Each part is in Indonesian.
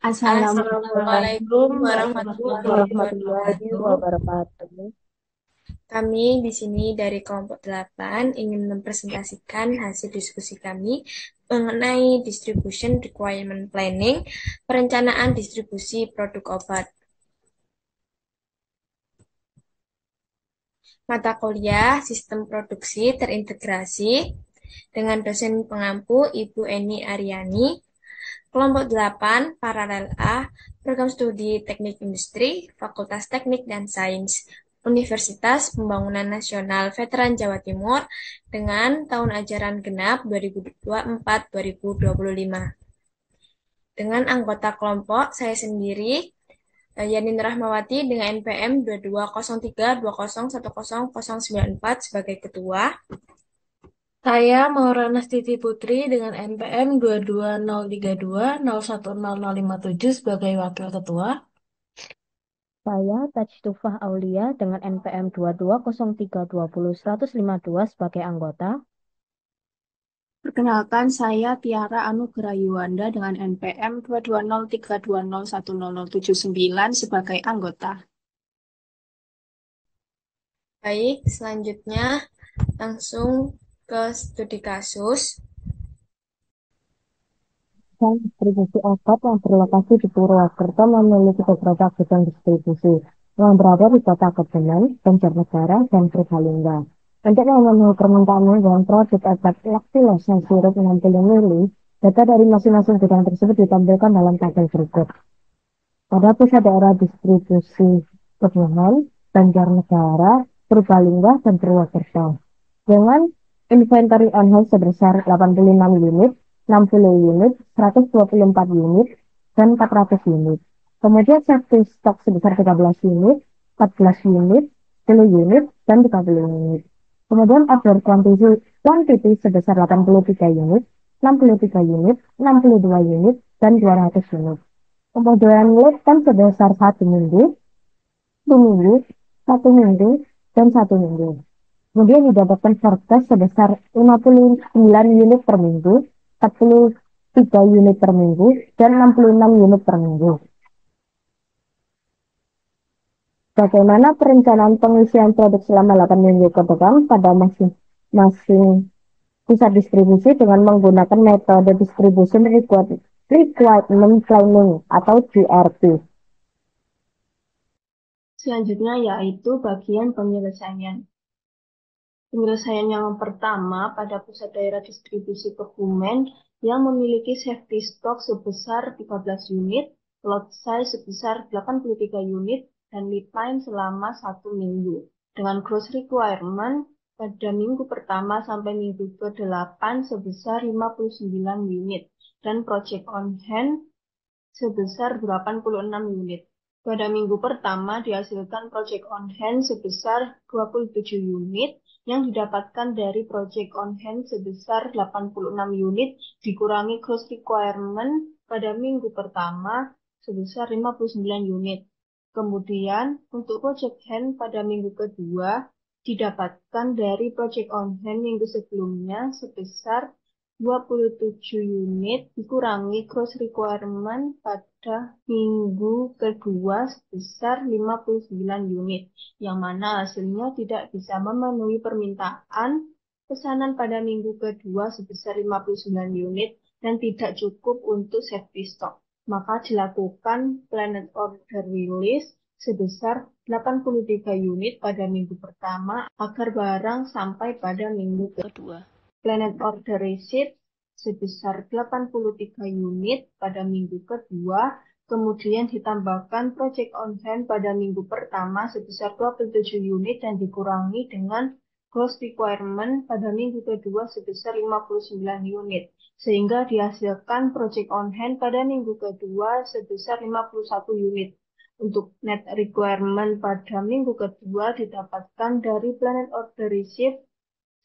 Assalamualaikum Assalamualaikum warahmatullahi warahmatullahi wabarakatuh. wabarakatuh. Kami di sini dari kelompok 8 ingin mempresentasikan hasil diskusi kami mengenai distribution requirement planning, perencanaan distribusi produk obat. Mata kuliah Sistem Produksi Terintegrasi dengan dosen pengampu Ibu Eni Aryani, Kelompok 8 Paralel A, Program Studi Teknik Industri, Fakultas Teknik dan Sains, Universitas Pembangunan Nasional Veteran Jawa Timur dengan tahun ajaran genap 2024-2025. Dengan anggota kelompok saya sendiri, Yanin Rahmawati dengan NPM 220320101094 sebagai ketua. Saya Maulana Titi Putri dengan NPM 22032010057 sebagai Wakil Ketua. Saya Taj Tufah Aulia dengan NPM 2203201152 sebagai anggota. Perkenalkan, saya Tiara Anugerah Yuwanda dengan NPM 22032010079 sebagai anggota. Baik, selanjutnya langsung ke studi kasus. Dan distribusi obat yang berlokasi di Purwokerto memiliki beberapa gudang distribusi yang berada di Kota Kebumen, Banjarnegara, dan Purbalingga. Untuk memenuhi permintaan dan produk obat Lactulose yang sirup 60 ml, data dari masing-masing gudang tersebut ditampilkan dalam tabel berikut. Pada pusat daerah distribusi Kebumen, Banjarnegara, Purbalingga, dan Purwokerto. Dengan inventory on hand sebesar 86 unit, 60 unit, 124 unit, dan 400 unit. Kemudian safety stock sebesar 13 unit, 14 unit, 10 unit, dan 30 unit. Kemudian order quantity sebesar 83 unit, 63 unit, 62 unit, dan 200 unit. Kemudian lead time sebesar 1 minggu, 2 minggu, 1 minggu, dan 1 minggu. Kemudian didapatkan forecast sebesar 59 unit per minggu, 43 unit per minggu, dan 66 unit per minggu. Bagaimana perencanaan pengisian produk selama 8 minggu ke depan pada masing-masing pusat distribusi dengan menggunakan metode Distribution Requirement Planning atau DRP. Selanjutnya yaitu bagian penyelesaian. Penyelesaian yang pertama pada pusat daerah distribusi Kebumen yang memiliki safety stock sebesar 13 unit, lot size sebesar 83 unit, dan lead time selama 1 minggu. Dengan gross requirement pada minggu pertama sampai minggu ke-8 sebesar 59 unit, dan project on hand sebesar 86 unit. Pada minggu pertama dihasilkan project on hand sebesar 27 unit yang didapatkan dari project on hand sebesar 86 unit dikurangi gross requirement pada minggu pertama sebesar 59 unit. Kemudian untuk project hand pada minggu kedua didapatkan dari project on hand minggu sebelumnya sebesar 27 unit dikurangi gross requirement pada minggu kedua sebesar 59 unit, yang mana hasilnya tidak bisa memenuhi permintaan pesanan pada minggu kedua sebesar 59 unit dan tidak cukup untuk safety stock. Maka dilakukan planned order release sebesar 83 unit pada minggu pertama agar barang sampai pada minggu kedua. Planned order receipt sebesar 83 unit pada minggu kedua, kemudian ditambahkan project on hand pada minggu pertama sebesar 27 unit dan dikurangi dengan gross requirement pada minggu kedua sebesar 59 unit, sehingga dihasilkan project on hand pada minggu kedua sebesar 51 unit. Untuk net requirement pada minggu kedua didapatkan dari planned order receipt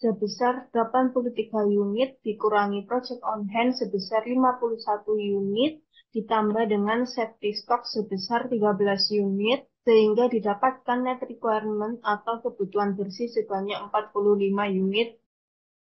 sebesar 83 unit dikurangi project on hand sebesar 51 unit ditambah dengan safety stock sebesar 13 unit sehingga didapatkan net requirement atau kebutuhan bersih sebanyak 45 unit.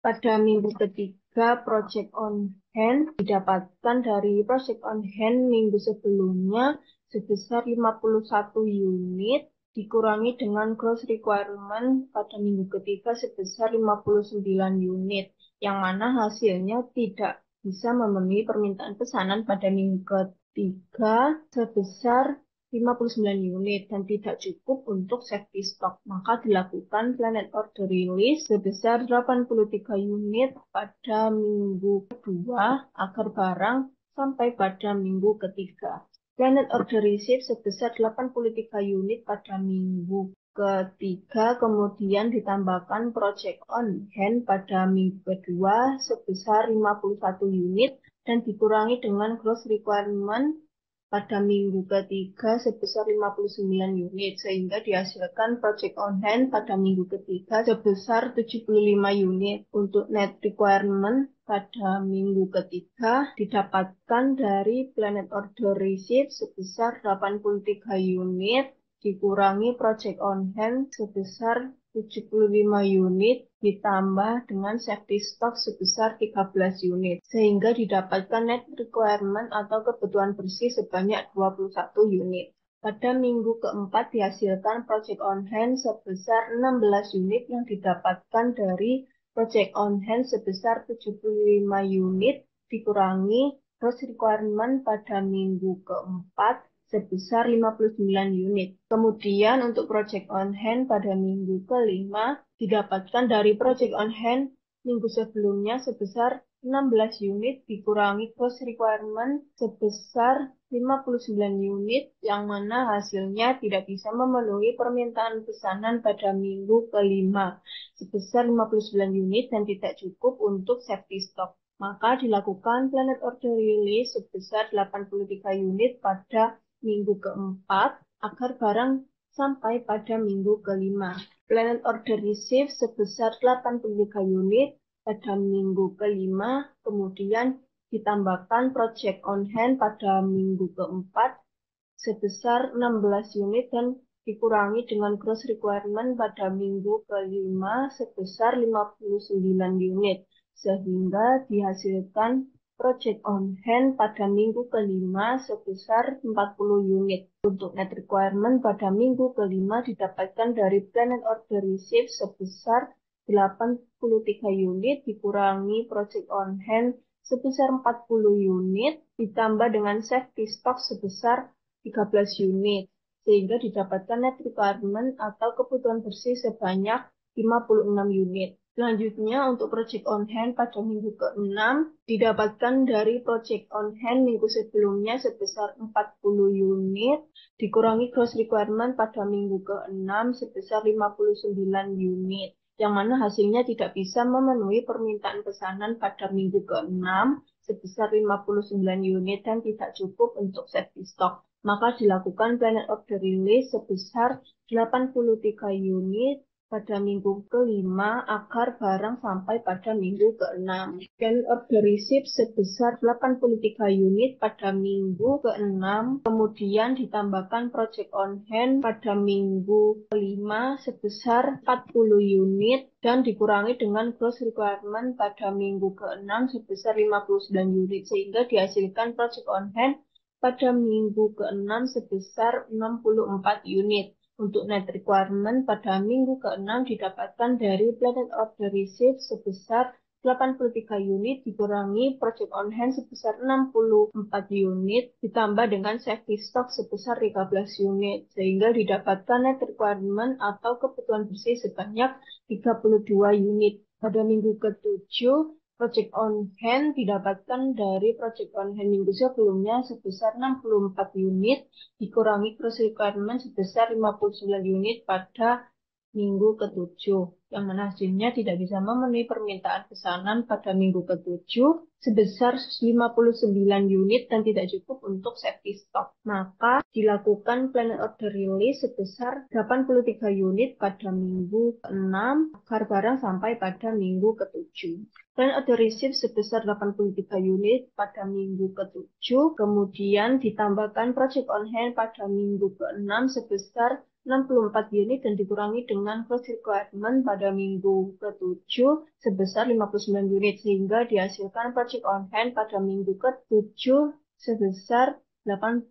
Pada minggu ketiga project on hand didapatkan dari project on hand minggu sebelumnya sebesar 51 unit dikurangi dengan gross requirement pada minggu ketiga sebesar 59 unit, yang mana hasilnya tidak bisa memenuhi permintaan pesanan pada minggu ketiga sebesar 59 unit dan tidak cukup untuk safety stock, maka dilakukan planet order release sebesar 83 unit pada minggu kedua agar barang sampai pada minggu ketiga. Planet order receive sebesar 83 unit pada minggu ketiga, kemudian ditambahkan project on hand pada minggu kedua sebesar 51 unit dan dikurangi dengan gross requirement pada minggu ketiga sebesar 59 unit, sehingga dihasilkan project on hand pada minggu ketiga sebesar 75 unit. Untuk net requirement pada minggu ketiga didapatkan dari planet order receive sebesar 83 unit, dikurangi project on hand sebesar 75 unit ditambah dengan safety stock sebesar 13 unit, sehingga didapatkan net requirement atau kebutuhan bersih sebanyak 21 unit. Pada minggu keempat dihasilkan project on hand sebesar 16 unit yang didapatkan dari project on hand sebesar 75 unit dikurangi gross requirement pada minggu keempat sebesar 59 unit. Kemudian untuk project on hand pada minggu kelima didapatkan dari project on hand minggu sebelumnya sebesar 16 unit dikurangi gross requirement sebesar 59 unit, yang mana hasilnya tidak bisa memenuhi permintaan pesanan pada minggu kelima sebesar 59 unit dan tidak cukup untuk safety stock. Maka dilakukan planet order release sebesar 83 unit pada minggu keempat agar barang sampai pada minggu kelima. Planet order receive sebesar 83 unit pada minggu kelima, kemudian ditambahkan project on hand pada minggu keempat sebesar 16 unit dan dikurangi dengan gross requirement pada minggu kelima sebesar 59 unit, sehingga dihasilkan project on hand pada minggu kelima sebesar 40 unit. Untuk net requirement pada minggu kelima didapatkan dari planet order receive sebesar 83 unit dikurangi project on hand sebesar 40 unit ditambah dengan safety stock sebesar 13 unit, sehingga didapatkan net requirement atau kebutuhan bersih sebanyak 56 unit. Selanjutnya untuk project on hand pada minggu ke-6 didapatkan dari project on hand minggu sebelumnya sebesar 40 unit dikurangi gross requirement pada minggu ke-6 sebesar 59 unit, yang mana hasilnya tidak bisa memenuhi permintaan pesanan pada minggu ke-6 sebesar 59 unit dan tidak cukup untuk safety stock. Maka dilakukan planet order release sebesar 83 unit pada minggu kelima agar barang sampai pada minggu ke-6. Planet order receive sebesar 83 unit pada minggu ke-6, kemudian ditambahkan project on hand pada minggu kelima sebesar 40 unit dan dikurangi dengan gross requirement pada minggu ke-6 sebesar 59 unit, sehingga dihasilkan project on hand pada minggu ke-6 sebesar 64 unit. Untuk net requirement pada minggu ke-6 didapatkan dari planet order receive sebesar 83 unit dikurangi project on hand sebesar 64 unit ditambah dengan safety stock sebesar 13 unit, sehingga didapatkan net requirement atau kebutuhan bersih sebanyak 32 unit. Pada minggu ke-7 project on hand didapatkan dari project on hand minggu sebelumnya sebesar 64 unit dikurangi gross requirement sebesar 59 unit pada minggu ke-7, yang mana hasilnya tidak bisa memenuhi permintaan pesanan pada minggu ke-7 sebesar 59 unit dan tidak cukup untuk safety stock. Maka dilakukan planet order release sebesar 83 unit pada minggu ke-6 agar barang sampai pada minggu ke-7. Planet order receive sebesar 83 unit pada minggu ke-7, kemudian ditambahkan project on hand pada minggu ke-6 sebesar 64 unit dan dikurangi dengan gross requirement pada minggu ke-7 sebesar 59 unit, sehingga dihasilkan project project on hand pada minggu ke-7 sebesar 88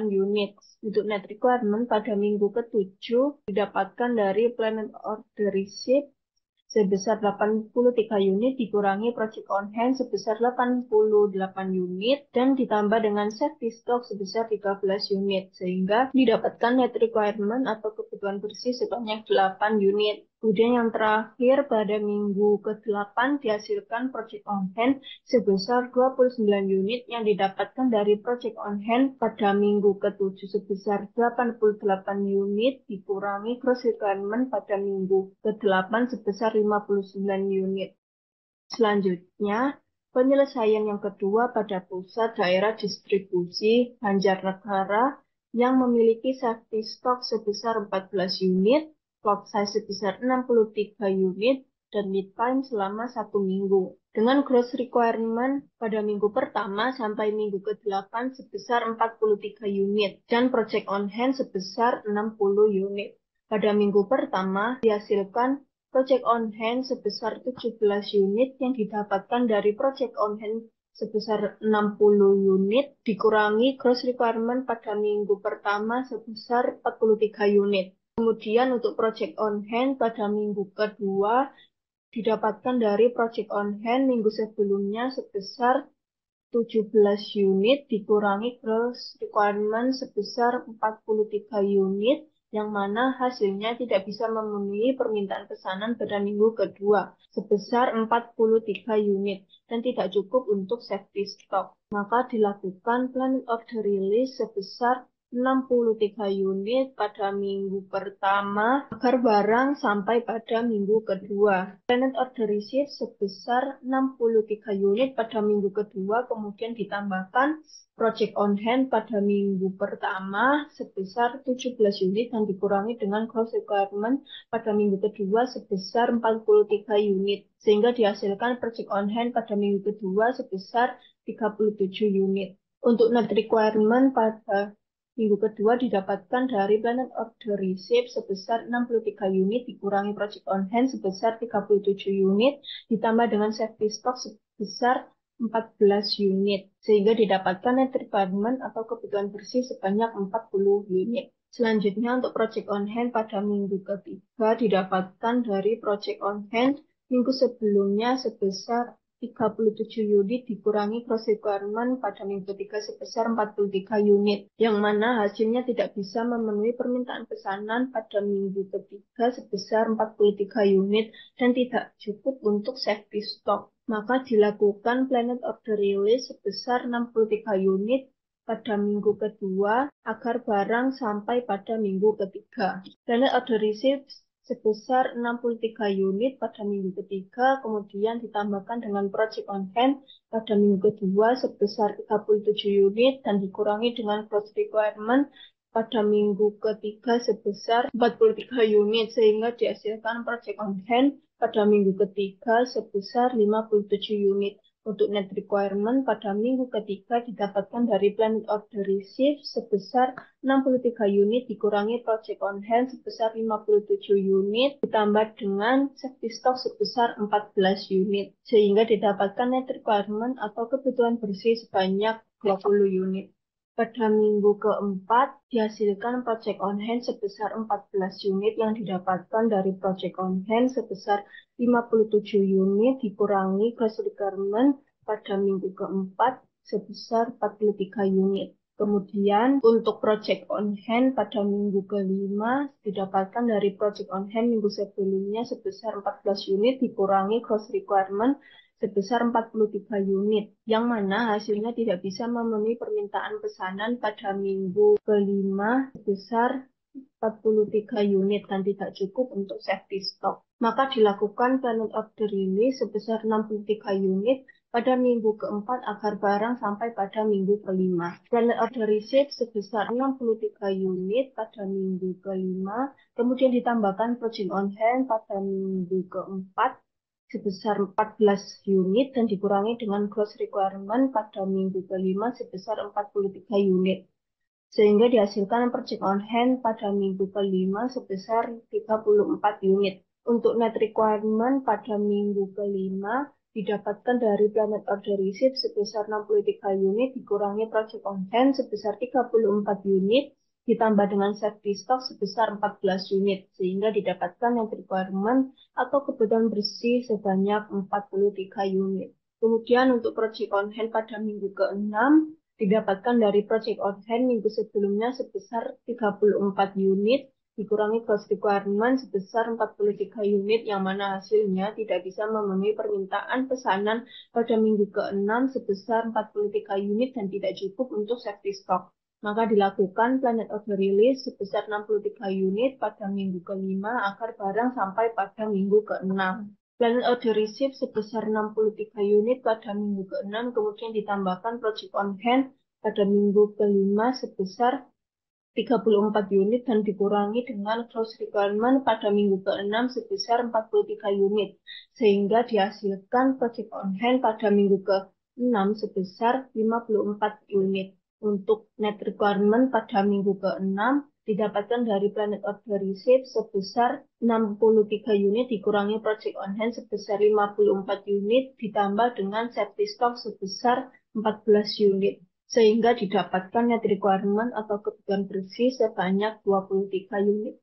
unit. Untuk net requirement pada minggu ke-7 didapatkan dari planned order receipt sebesar 83 unit dikurangi project on hand sebesar 88 unit dan ditambah dengan safety stock sebesar 13 unit sehingga didapatkan net requirement atau kebutuhan bersih sebanyak 8 unit. Kemudian yang terakhir pada minggu ke-8 dihasilkan project on hand sebesar 29 unit yang didapatkan dari project on hand pada minggu ke-7 sebesar 88 unit dikurangi gross requirement pada minggu ke-8 sebesar 59 unit. Selanjutnya, penyelesaian yang kedua pada pusat daerah distribusi Banjarnegara yang memiliki safety stock sebesar 14 unit, lot size sebesar 63 unit, dan lead time selama 1 minggu. Dengan gross requirement pada minggu pertama sampai minggu ke-8 sebesar 43 unit, dan project on hand sebesar 60 unit. Pada minggu pertama dihasilkan project on hand sebesar 17 unit yang didapatkan dari project on hand sebesar 60 unit dikurangi gross requirement pada minggu pertama sebesar 43 unit. Kemudian untuk project on hand pada minggu kedua didapatkan dari project on hand minggu sebelumnya sebesar 17 unit dikurangi gross requirement sebesar 43 unit yang mana hasilnya tidak bisa memenuhi permintaan pesanan pada minggu kedua sebesar 43 unit dan tidak cukup untuk safety stock. Maka dilakukan planned order release sebesar 63 unit pada minggu pertama agar barang sampai pada minggu kedua. Planned order receipt sebesar 63 unit pada minggu kedua kemudian ditambahkan project on hand pada minggu pertama sebesar 17 unit dan dikurangi dengan gross requirement pada minggu kedua sebesar 43 unit sehingga dihasilkan project on hand pada minggu kedua sebesar 37 unit. Untuk net requirement pada minggu kedua didapatkan dari planned order receipt sebesar 63 unit dikurangi project on hand sebesar 37 unit ditambah dengan safety stock sebesar 14 unit sehingga didapatkan net requirement atau kebutuhan bersih sebanyak 40 unit. Selanjutnya untuk project on hand pada minggu ketiga didapatkan dari project on hand minggu sebelumnya sebesar 37 unit dikurangi gross requirement pada minggu ketiga sebesar 43 unit, yang mana hasilnya tidak bisa memenuhi permintaan pesanan pada minggu ketiga sebesar 43 unit dan tidak cukup untuk safety stock. Maka dilakukan planned order release sebesar 63 unit pada minggu kedua agar barang sampai pada minggu ketiga. Planned order receipt sebesar 63 unit pada minggu ketiga, kemudian ditambahkan dengan project on hand pada minggu kedua sebesar 37 unit dan dikurangi dengan gross requirement pada minggu ketiga sebesar 43 unit sehingga dihasilkan project on hand pada minggu ketiga sebesar 57 unit. Untuk net requirement pada minggu ketiga didapatkan dari planned order receipt sebesar 63 unit dikurangi project on hand sebesar 57 unit ditambah dengan safety stock sebesar 14 unit sehingga didapatkan net requirement atau kebutuhan bersih sebanyak 20 unit. Pada minggu keempat dihasilkan project on hand sebesar 14 unit yang didapatkan dari project on hand sebesar 57 unit dikurangi gross requirement pada minggu keempat sebesar 43 unit. Kemudian untuk project on hand pada minggu kelima didapatkan dari project on hand minggu sebelumnya sebesar 14 unit dikurangi gross requirement sebesar 43 unit, yang mana hasilnya tidak bisa memenuhi permintaan pesanan pada minggu kelima sebesar 43 unit dan tidak cukup untuk safety stock. Maka dilakukan planned order release sebesar 63 unit pada minggu keempat agar barang sampai pada minggu kelima. Planned order receipt sebesar 63 unit pada minggu kelima, kemudian ditambahkan project on hand pada minggu keempat sebesar 14 unit dan dikurangi dengan gross requirement pada minggu kelima sebesar 43 unit. Sehingga dihasilkan project on hand pada minggu kelima sebesar 34 unit. Untuk net requirement pada minggu kelima didapatkan dari Planet Order Receipt sebesar 63 unit dikurangi Project on Hand sebesar 34 unit ditambah dengan safety stock sebesar 14 unit, sehingga didapatkan net requirement atau kebutuhan bersih sebanyak 43 unit. Kemudian untuk Project on Hand pada minggu ke-6, didapatkan dari Project on Hand minggu sebelumnya sebesar 34 unit, dikurangi gross requirement sebesar 43 unit, yang mana hasilnya tidak bisa memenuhi permintaan pesanan pada minggu ke-6 sebesar 43 unit dan tidak cukup untuk safety stock. Maka dilakukan Planet Order Release sebesar 63 unit pada minggu ke-5 agar barang sampai pada minggu ke-6. Planet Order Receipt sebesar 63 unit pada minggu ke-6 kemudian ditambahkan Project on Hand pada minggu ke-5 sebesar 34 unit dan dikurangi dengan gross requirement pada minggu ke-6 sebesar 43 unit, sehingga dihasilkan Project on Hand pada minggu ke-6 sebesar 54 unit. Untuk net requirement pada minggu ke-6 didapatkan dari Planet Order Receipt sebesar 63 unit dikurangi Project on Hand sebesar 54 unit ditambah dengan safety stock sebesar 14 unit, sehingga didapatkan net requirement atau kebutuhan bersih sebanyak 23 unit.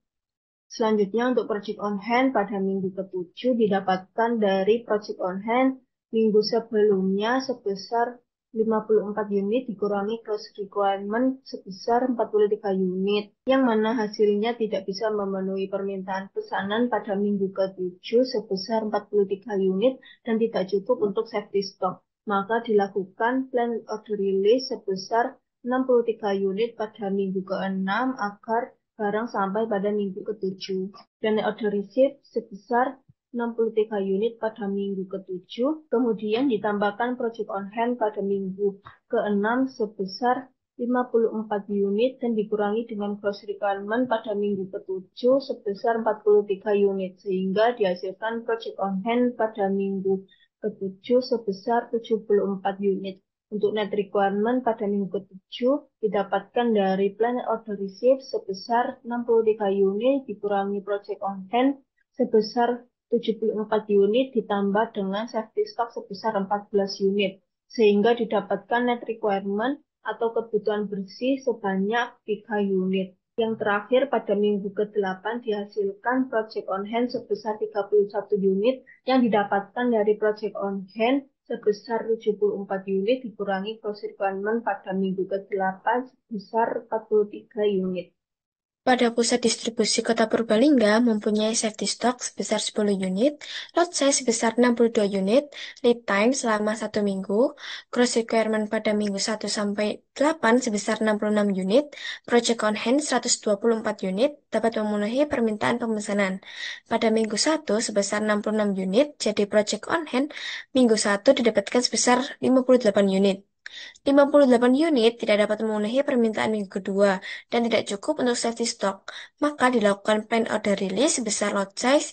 Selanjutnya untuk Project on Hand pada minggu ke-7 didapatkan dari Project on Hand minggu sebelumnya sebesar 54 unit dikurangi gross requirement sebesar 43 unit, yang mana hasilnya tidak bisa memenuhi permintaan pesanan pada minggu ke-7 sebesar 43 unit dan tidak cukup untuk safety stock. Maka dilakukan Planet Order Release sebesar 63 unit pada minggu ke-6 agar barang sampai pada minggu ke-7. Planet Order Receipt sebesar 63 unit pada minggu ke-7, kemudian ditambahkan Project on Hand pada minggu ke-6 sebesar 54 unit dan dikurangi dengan gross requirement pada minggu ke-7 sebesar 43 unit, sehingga dihasilkan Project on Hand pada minggu ke-7 sebesar 74 unit. Untuk net requirement pada minggu ke-7 didapatkan dari Planet Order Receipt sebesar 63 unit dikurangi Project on Hand sebesar 74 unit ditambah dengan safety stock sebesar 14 unit, sehingga didapatkan net requirement atau kebutuhan bersih sebanyak 3 unit. Yang terakhir pada minggu ke-8 dihasilkan Project on Hand sebesar 31 unit yang didapatkan dari Project on Hand sebesar 74 unit dikurangi gross requirement pada minggu ke-8 sebesar 43 unit. Pada pusat distribusi Kota Purbalingga mempunyai safety stock sebesar 10 unit, lot size sebesar 62 unit, lead time selama 1 minggu, gross requirement pada minggu 1 sampai 8 sebesar 66 unit, project on hand 124 unit, dapat memenuhi permintaan pemesanan. Pada minggu 1 sebesar 66 unit, jadi project on hand, minggu 1 didapatkan sebesar 58 unit. 58 unit tidak dapat memenuhi permintaan minggu kedua dan tidak cukup untuk safety stock, maka dilakukan plan order release sebesar lot size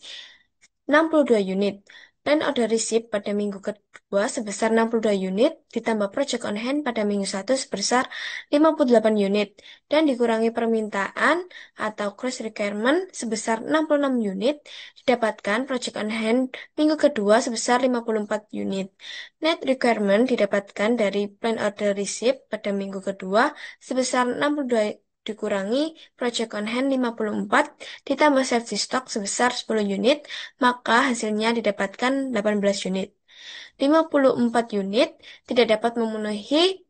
62 unit. Plan order receipt pada minggu kedua sebesar 62 unit, ditambah project on hand pada minggu 1 sebesar 58 unit, dan dikurangi permintaan atau cross requirement sebesar 66 unit, didapatkan project on hand minggu kedua sebesar 54 unit. Net requirement didapatkan dari plan order receipt pada minggu kedua sebesar 62 dikurangi project on hand 54 ditambah safety stock sebesar 10 unit, maka hasilnya didapatkan 18 unit. 54 unit tidak dapat memenuhi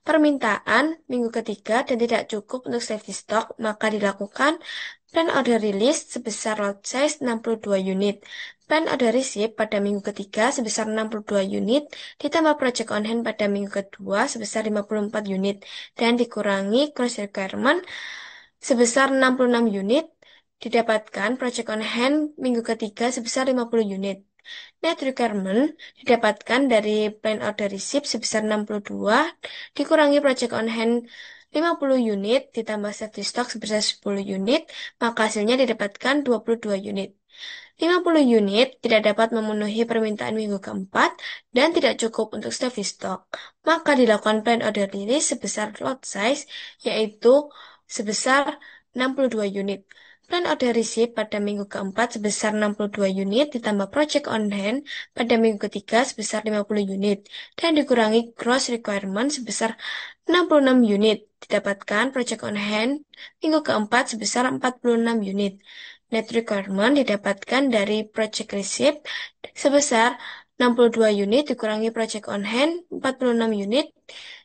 permintaan minggu ketiga dan tidak cukup untuk safety stock, maka dilakukan plan order release sebesar lot size 62 unit. Plan order receipt pada minggu ketiga sebesar 62 unit, ditambah project on hand pada minggu kedua sebesar 54 unit, dan dikurangi cross requirement sebesar 66 unit, didapatkan project on hand minggu ketiga sebesar 50 unit. Net requirement didapatkan dari plan order receipt sebesar 62, dikurangi project on hand 50 unit, ditambah safety stock sebesar 10 unit, maka hasilnya didapatkan 22 unit. 50 unit tidak dapat memenuhi permintaan minggu keempat dan tidak cukup untuk safety stock, maka dilakukan plan order release sebesar lot size, yaitu sebesar 62 unit. Plan order receipt pada minggu keempat sebesar 62 unit ditambah project on hand pada minggu ketiga sebesar 50 unit dan dikurangi gross requirement sebesar 66 unit. Didapatkan project on hand minggu keempat sebesar 46 unit. Net requirement didapatkan dari project receipt sebesar 62 unit dikurangi project on hand 46 unit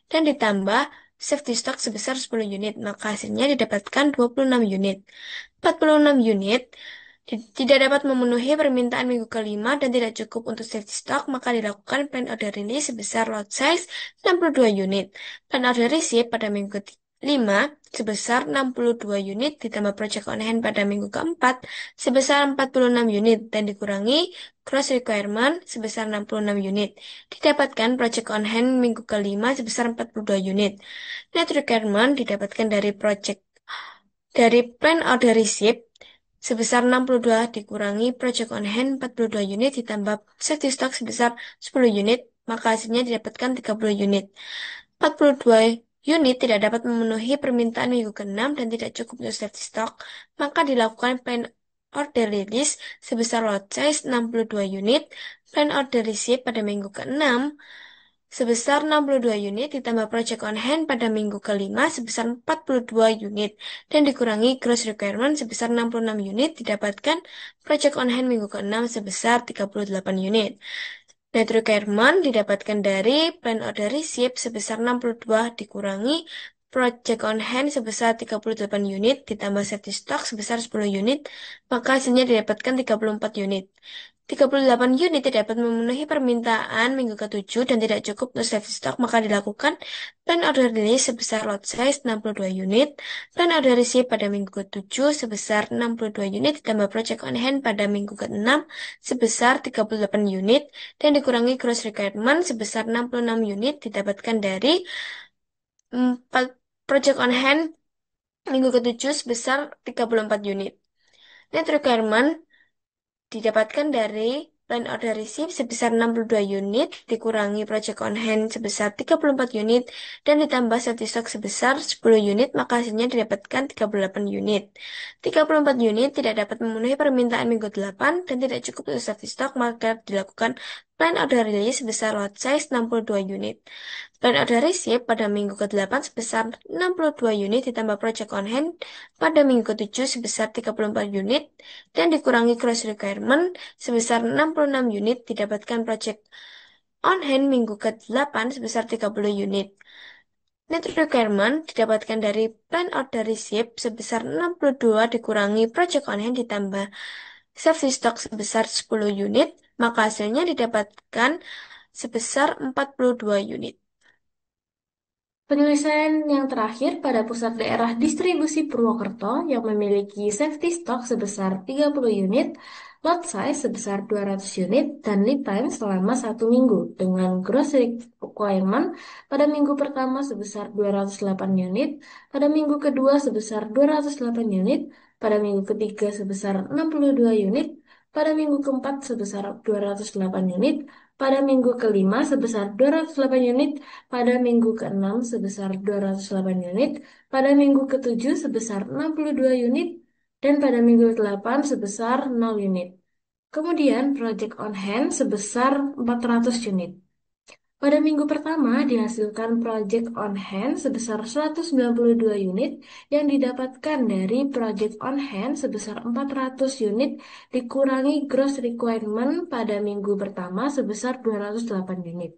dan ditambah safety stock sebesar 10 unit, maka hasilnya didapatkan 26 unit. 46 unit tidak dapat memenuhi permintaan minggu kelima dan tidak cukup untuk safety stock, maka dilakukan plan order release sebesar lot size 62 unit. Plan order receipt pada minggu kelima sebesar 62 unit ditambah project on hand pada minggu keempat sebesar 46 unit dan dikurangi cross requirement sebesar 66 unit. Didapatkan project on hand minggu kelima sebesar 42 unit. Net requirement didapatkan dari plan order receipt sebesar 62 dikurangi project on hand 42 unit ditambah safety stock sebesar 10 unit, maka hasilnya didapatkan 30 unit. 42 unit tidak dapat memenuhi permintaan minggu ke-6 dan tidak cukup untuk safety stock, maka dilakukan plan order release sebesar lot size 62 unit, plan order receipt pada minggu ke-6 sebesar 62 unit ditambah project on hand pada minggu kelima sebesar 42 unit dan dikurangi gross requirement sebesar 66 unit didapatkan project on hand minggu ke-6 sebesar 38 unit. Net requirement didapatkan dari plan order receipt sebesar 62 dikurangi project on hand sebesar 38 unit ditambah safety stock sebesar 10 unit, maka hasilnya didapatkan 34 unit. 38 unit tidak dapat memenuhi permintaan minggu ke-7 dan tidak cukup untuk safety stock, maka dilakukan plan order release sebesar lot size 62 unit, plan order receipt pada minggu ke-7 sebesar 62 unit ditambah project on hand pada minggu ke-6 sebesar 38 unit dan dikurangi gross requirement sebesar 66 unit didapatkan dari 4 project on hand minggu ke-7 sebesar 34 unit. Net requirement didapatkan dari plan order receipt sebesar 62 unit, dikurangi project on hand sebesar 34 unit, dan ditambah safety stock sebesar 10 unit, maka hasilnya didapatkan 38 unit. 34 unit tidak dapat memenuhi permintaan minggu 8 dan tidak cukup untuk safety stock, maka dilakukan plan order release sebesar lot size 62 unit. Plan order receipt pada minggu ke-8 sebesar 62 unit ditambah project on hand pada minggu ke-7 sebesar 34 unit dan dikurangi cross requirement sebesar 66 unit didapatkan project on hand minggu ke-8 sebesar 30 unit. Net requirement didapatkan dari plan order receipt sebesar 62 dikurangi project on hand ditambah safety stock sebesar 10 unit, maka hasilnya didapatkan sebesar 42 unit. Penyelesaian yang terakhir pada pusat daerah distribusi Purwokerto yang memiliki safety stock sebesar 30 unit, lot size sebesar 200 unit, dan lead time selama 1 minggu dengan gross requirement pada minggu pertama sebesar 208 unit, pada minggu kedua sebesar 208 unit, pada minggu ketiga sebesar 62 unit, pada minggu keempat sebesar 208 unit, pada minggu kelima sebesar 208 unit, pada minggu ke-6 sebesar 208 unit, pada minggu ke-7 sebesar 62 unit, dan pada minggu ke-8 sebesar 0 unit. Kemudian project on hand sebesar 400 unit. Pada minggu pertama dihasilkan project on hand sebesar 192 unit yang didapatkan dari project on hand sebesar 400 unit dikurangi gross requirement pada minggu pertama sebesar 208 unit.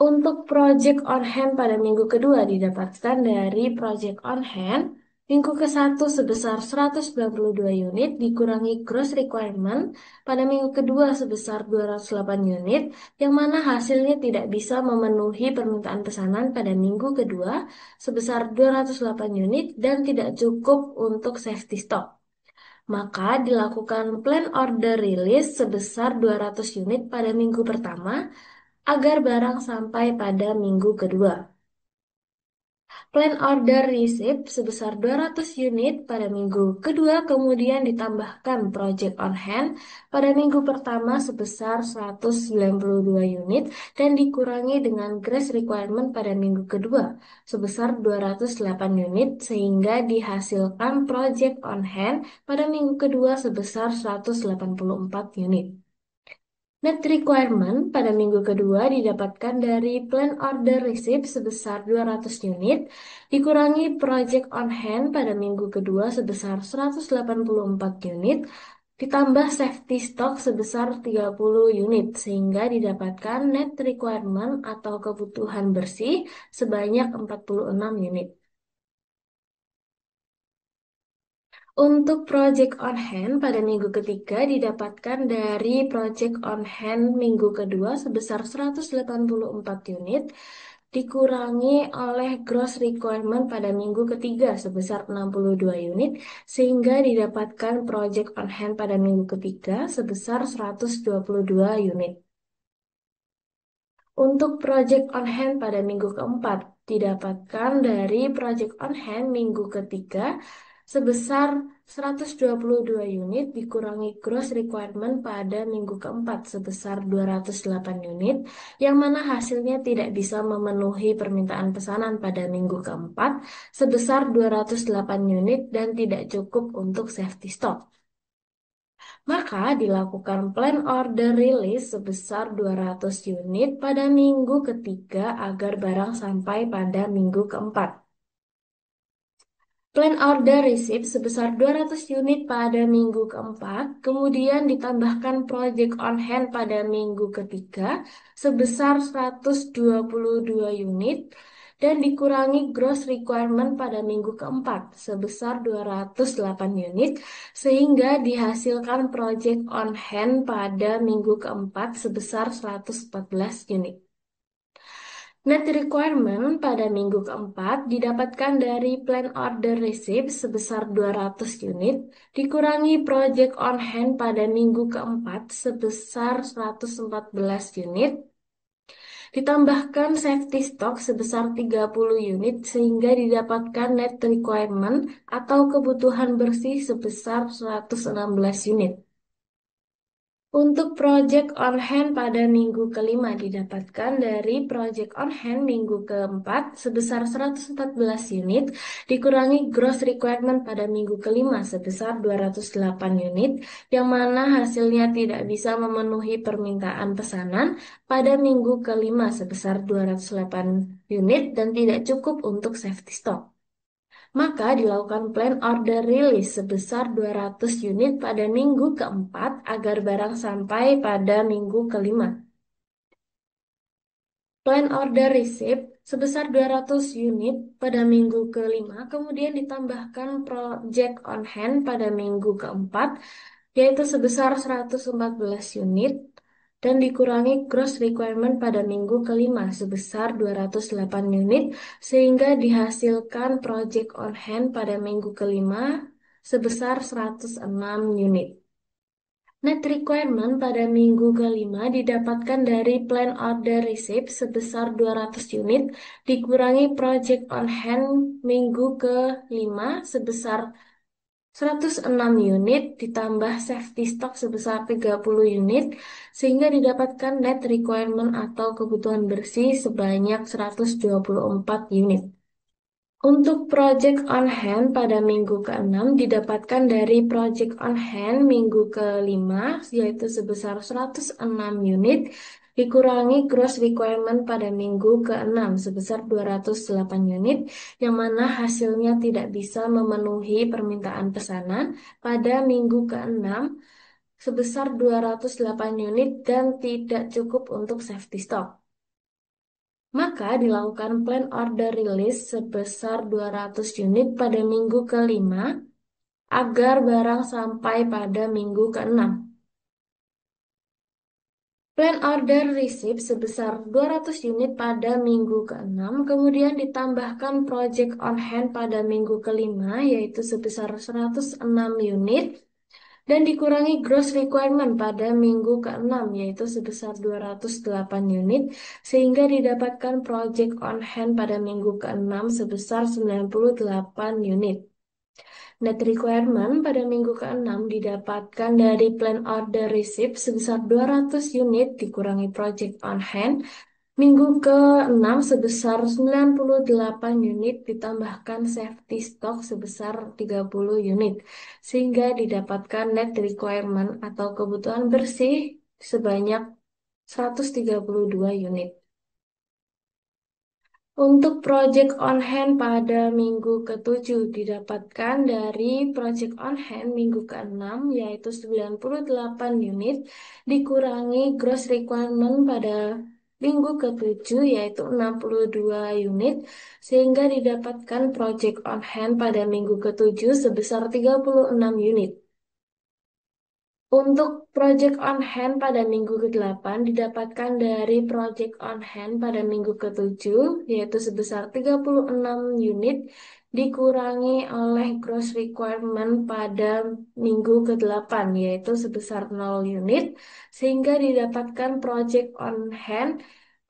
Untuk project on hand pada minggu kedua didapatkan dari project on hand minggu ke-1 sebesar 192 unit dikurangi gross requirement pada minggu kedua sebesar 208 unit yang mana hasilnya tidak bisa memenuhi permintaan pesanan pada minggu kedua sebesar 208 unit dan tidak cukup untuk safety stock. Maka dilakukan plan order release sebesar 200 unit pada minggu pertama agar barang sampai pada minggu kedua. Plan order receipt sebesar 200 unit pada minggu kedua, kemudian ditambahkan project on hand pada minggu pertama sebesar 192 unit dan dikurangi dengan grace requirement pada minggu kedua sebesar 208 unit sehingga dihasilkan project on hand pada minggu kedua sebesar 184 unit. Net requirement pada minggu kedua didapatkan dari plan order receipt sebesar 200 unit, dikurangi project on hand pada minggu kedua sebesar 184 unit, ditambah safety stock sebesar 30 unit, sehingga didapatkan net requirement atau kebutuhan bersih sebanyak 46 unit. Untuk project on hand pada minggu ketiga didapatkan dari project on hand minggu kedua sebesar 184 unit, dikurangi oleh gross requirement pada minggu ketiga sebesar 62 unit, sehingga didapatkan project on hand pada minggu ketiga sebesar 122 unit. Untuk project on hand pada minggu keempat didapatkan dari project on hand minggu ketiga sebesar 122 unit dikurangi gross requirement pada minggu keempat sebesar 208 unit, yang mana hasilnya tidak bisa memenuhi permintaan pesanan pada minggu keempat sebesar 208 unit dan tidak cukup untuk safety stock. Maka dilakukan plan order release sebesar 200 unit pada minggu ketiga agar barang sampai pada minggu keempat. Plan order receipt sebesar 200 unit pada minggu keempat, kemudian ditambahkan project on hand pada minggu ketiga sebesar 122 unit, dan dikurangi gross requirement pada minggu keempat sebesar 208 unit, sehingga dihasilkan project on hand pada minggu keempat sebesar 114 unit. Net requirement pada minggu keempat didapatkan dari plan order receipt sebesar 200 unit, dikurangi project on hand pada minggu keempat sebesar 114 unit, ditambahkan safety stock sebesar 30 unit sehingga didapatkan net requirement atau kebutuhan bersih sebesar 116 unit. Untuk project on hand pada minggu kelima didapatkan dari project on hand minggu keempat sebesar 114 unit, dikurangi gross requirement pada minggu kelima sebesar 208 unit, yang mana hasilnya tidak bisa memenuhi permintaan pesanan pada minggu kelima sebesar 208 unit dan tidak cukup untuk safety stock. Maka dilakukan plan order release sebesar 200 unit pada minggu keempat agar barang sampai pada minggu kelima. Plan order receipt sebesar 200 unit pada minggu kelima, kemudian ditambahkan project on hand pada minggu keempat, yaitu sebesar 114 unit, dan dikurangi gross requirement pada minggu kelima sebesar 208 unit, sehingga dihasilkan project on hand pada minggu kelima sebesar 106 unit. Net requirement pada minggu kelima didapatkan dari plan order receipt sebesar 200 unit, dikurangi project on hand minggu kelima sebesar 106 unit, ditambah safety stock sebesar 30 unit, sehingga didapatkan net requirement atau kebutuhan bersih sebanyak 124 unit. Untuk project on hand pada minggu ke-6 didapatkan dari project on hand minggu ke-5, yaitu sebesar 106 unit, dikurangi gross requirement pada minggu ke-6 sebesar 208 unit, yang mana hasilnya tidak bisa memenuhi permintaan pesanan pada minggu ke-6 sebesar 208 unit dan tidak cukup untuk safety stock. Maka dilakukan plan order release sebesar 200 unit pada minggu kelima agar barang sampai pada minggu ke-6. Plan order receipt sebesar 200 unit pada minggu ke-6, kemudian ditambahkan project on hand pada minggu kelima, yaitu sebesar 106 unit, dan dikurangi gross requirement pada minggu ke-6 yaitu sebesar 208 unit sehingga didapatkan project on hand pada minggu ke-6 sebesar 98 unit. Net requirement pada minggu ke-6 didapatkan dari plan order receipt sebesar 200 unit dikurangi project on hand. Minggu ke-6 sebesar 98 unit ditambahkan safety stock sebesar 30 unit. Sehingga didapatkan net requirement atau kebutuhan bersih sebanyak 132 unit. Untuk project on hand pada minggu ke-7 didapatkan dari project on hand minggu ke-6 yaitu 98 unit dikurangi gross requirement pada minggu ke-7 yaitu 62 unit sehingga didapatkan project on hand pada minggu ke-7 sebesar 36 unit. Untuk project on hand pada minggu ke-8 didapatkan dari project on hand pada minggu ke-7 yaitu sebesar 36 unit dikurangi oleh gross requirement pada minggu ke-8 yaitu sebesar 0 unit sehingga didapatkan project on hand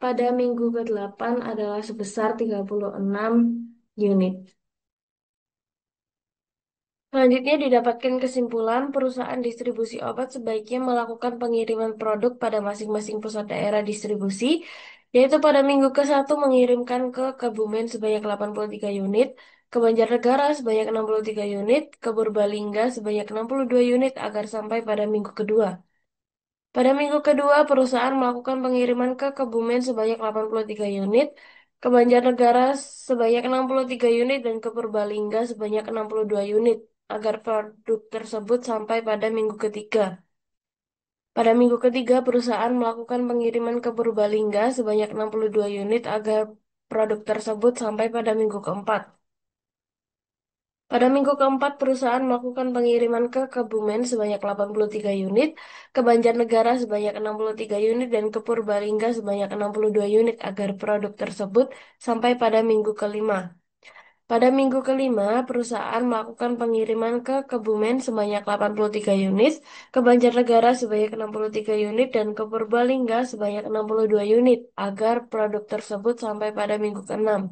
pada minggu ke-8 adalah sebesar 36 unit. Selanjutnya didapatkan kesimpulan perusahaan distribusi obat sebaiknya melakukan pengiriman produk pada masing-masing pusat daerah distribusi, yaitu pada minggu ke-1 mengirimkan ke Kebumen sebanyak 83 unit, ke Banjarnegara sebanyak 63 unit, ke Purbalingga sebanyak 62 unit agar sampai pada minggu kedua. Pada minggu kedua, perusahaan melakukan pengiriman ke Kebumen sebanyak 83 unit, ke Banjarnegara sebanyak 63 unit, dan ke Purbalingga sebanyak 62 unit, agar produk tersebut sampai pada minggu ketiga. Pada minggu ketiga, perusahaan melakukan pengiriman ke Purbalingga sebanyak 62 unit agar produk tersebut sampai pada minggu keempat. Pada minggu keempat, perusahaan melakukan pengiriman ke Kebumen sebanyak 83 unit, ke Banjarnegara sebanyak 63 unit, dan ke Purbalingga sebanyak 62 unit agar produk tersebut sampai pada minggu kelima. Pada minggu kelima, perusahaan melakukan pengiriman ke Kebumen sebanyak 83 unit, ke Banjarnegara sebanyak 63 unit, dan ke Purbalingga sebanyak 62 unit agar produk tersebut sampai pada minggu keenam.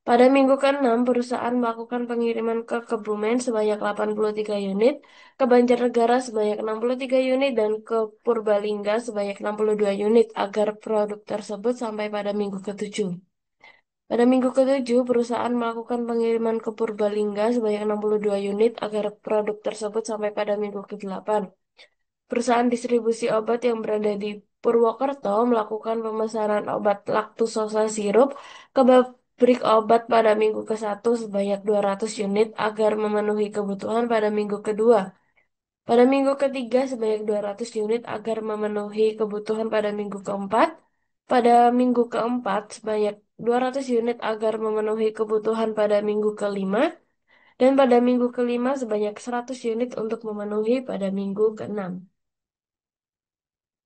Pada minggu ke-6, perusahaan melakukan pengiriman ke Kebumen sebanyak 83 unit, ke Banjarnegara sebanyak 63 unit, dan ke Purbalingga sebanyak 62 unit agar produk tersebut sampai pada minggu ke-7. Pada minggu ke-7, perusahaan melakukan pengiriman ke Purbalingga sebanyak 62 unit agar produk tersebut sampai pada minggu ke-8. Perusahaan distribusi obat yang berada di Purwokerto melakukan pemesanan obat laktosa sirup ke pabrik obat pada minggu ke-1 sebanyak 200 unit agar memenuhi kebutuhan pada minggu kedua. Pada minggu ketiga sebanyak 200 unit agar memenuhi kebutuhan pada minggu keempat. Pada minggu keempat sebanyak 200 unit agar memenuhi kebutuhan pada minggu kelima. Dan pada minggu kelima sebanyak 100 unit untuk memenuhi pada minggu keenam.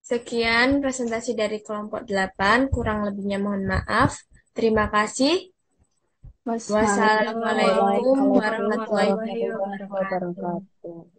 Sekian presentasi dari kelompok 8, kurang lebihnya mohon maaf. Terima kasih. Wassalamualaikum warahmatullahi Warahmatullahi wabarakatuh. wabarakatuh.